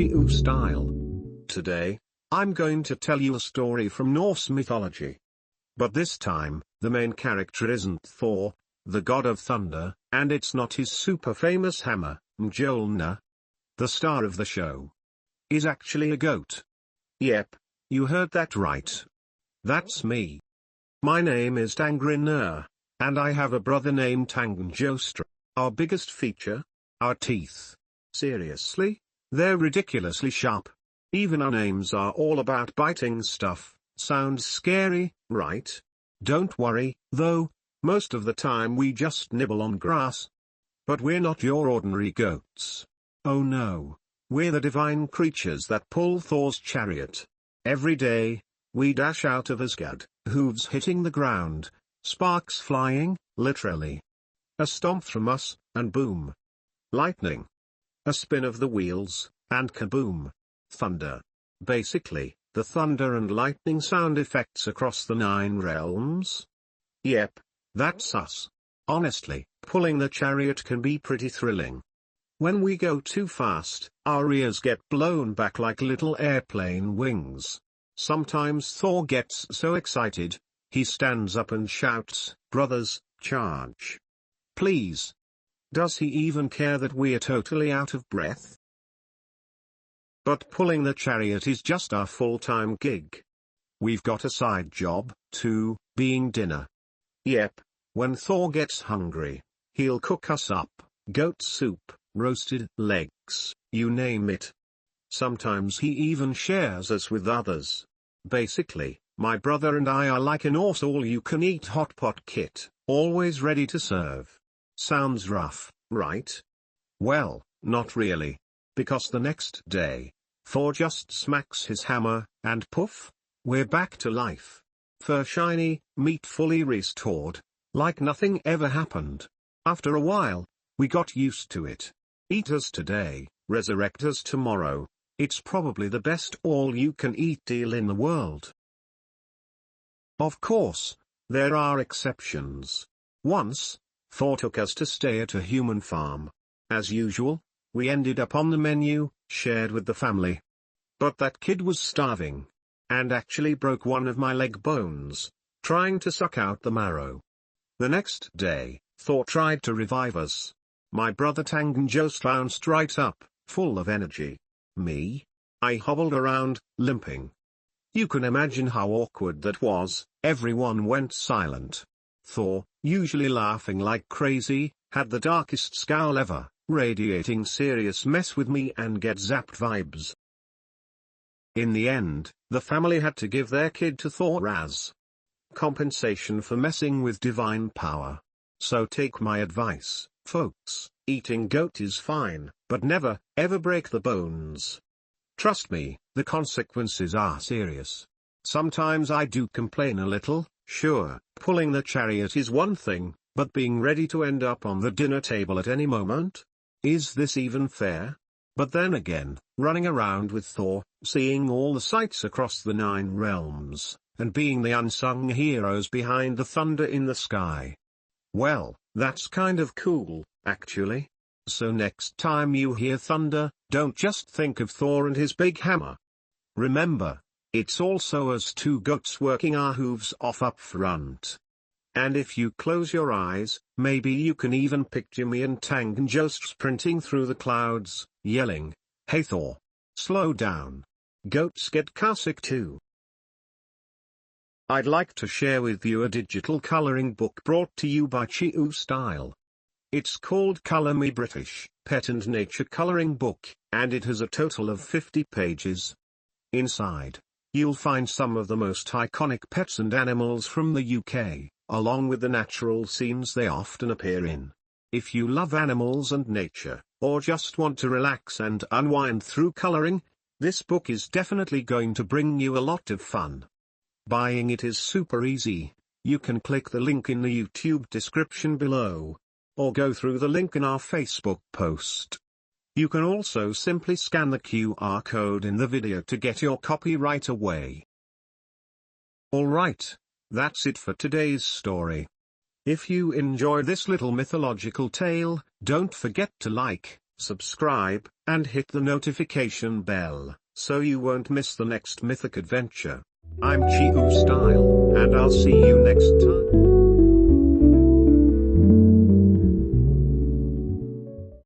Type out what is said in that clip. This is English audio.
CHIU STYLE. Today, I'm going to tell you a story from Norse mythology. But this time, the main character isn't Thor, the god of thunder, and it's not his super famous hammer, Mjolnir. The star of the show is actually a goat. Yep, you heard that right. That's me. My name is Tangrinur, and I have a brother named Tangjostra. Our biggest feature? Our teeth. Seriously? They're ridiculously sharp. Even our names are all about biting stuff. Sounds scary, right? Don't worry, though, most of the time we just nibble on grass. But we're not your ordinary goats. Oh no. We're the divine creatures that pull Thor's chariot. Every day, we dash out of Asgard, hooves hitting the ground, sparks flying, literally. A stomp from us, and boom. Lightning. A spin of the wheels, and kaboom. Thunder. Basically, the thunder and lightning sound effects across the 9 realms. Yep, that's us. Honestly, pulling the chariot can be pretty thrilling. When we go too fast, our ears get blown back like little airplane wings. Sometimes Thor gets so excited, he stands up and shouts, "Brothers, charge!" Please. Does he even care that we're totally out of breath? But pulling the chariot is just our full-time gig. We've got a side job, too, being dinner. Yep, when Thor gets hungry, he'll cook us up, goat soup, roasted legs, you name it. Sometimes he even shares us with others. Basically, my brother and I are like a Norse all-you-can-eat hot pot kit, always ready to serve. Sounds rough, right? Well, not really. Because the next day, Thor just smacks his hammer, and poof, we're back to life. Fur shiny, meat fully restored, like nothing ever happened. After a while, we got used to it. Eat us today, resurrect us tomorrow. It's probably the best all-you-can-eat deal in the world. Of course, there are exceptions. Once, Thor took us to stay at a human farm. As usual, we ended up on the menu, shared with the family. But that kid was starving. And actually broke one of my leg bones, trying to suck out the marrow. The next day, Thor tried to revive us. My brother Tangjostra bounced right up, full of energy. Me? I hobbled around, limping. You can imagine how awkward that was. Everyone went silent. Thor, usually laughing like crazy, had the darkest scowl ever, radiating serious mess with me and get zapped vibes. In the end, the family had to give their kid to Thor as compensation for messing with divine power. So take my advice, folks, eating goat is fine, but never, ever break the bones. Trust me, the consequences are serious. Sometimes I do complain a little, sure, pulling the chariot is one thing, but being ready to end up on the dinner table at any moment? Is this even fair? But then again, running around with Thor, seeing all the sights across the 9 realms, and being the unsung heroes behind the thunder in the sky. Well, that's kind of cool, actually. So next time you hear thunder, don't just think of Thor and his big hammer. Remember, it's also us 2 goats working our hooves off up front. And if you close your eyes, maybe you can even picture me and Tangjostra sprinting through the clouds, yelling, "Hey Thor! Slow down. Goats get carsick too." I'd like to share with you a digital coloring book brought to you by CHIU STYLE. It's called Color Me British, Pet and Nature Coloring Book, and it has a total of 50 pages. Inside, you'll find some of the most iconic pets and animals from the UK, along with the natural scenes they often appear in. If you love animals and nature, or just want to relax and unwind through coloring, this book is definitely going to bring you a lot of fun. Buying it is super easy. You can click the link in the YouTube description below, or go through the link in our Facebook post. You can also simply scan the QR code in the video to get your copy right away. Alright, that's it for today's story. If you enjoy this little mythological tale, don't forget to like, subscribe, and hit the notification bell, so you won't miss the next mythic adventure. I'm CHIU STYLE, and I'll see you next time.